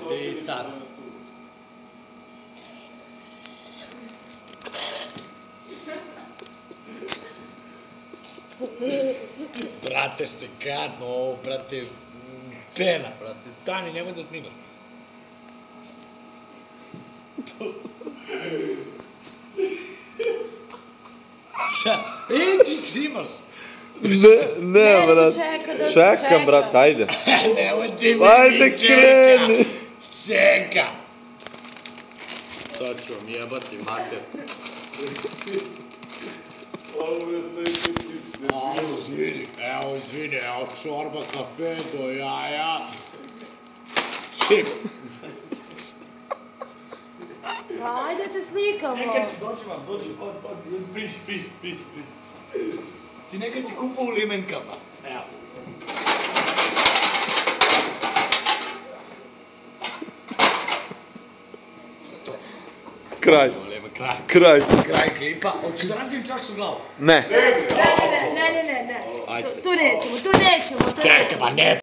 3 sad. Brate, što je gadno ovo, brate, pena, brate, stani, nemoj da snimaš. Šta? Ti snimaš? Ne, brat. Čekam, brat, ajde. Nemoj ti Ajde, kreni. Čeka. Sad ću vam jebati, mater. Izvini, evo čorba, kafe, do jaja. Čim? Ajde te slikamo. Nekad ti dođi vam, priši. Si nekad si kupao u limenkama. Evo. Kraj. Kraj klipa. Hoćeš da radim čašu u glavu? Ne. Ne. Tu nećemo. Čekaj, pa ne.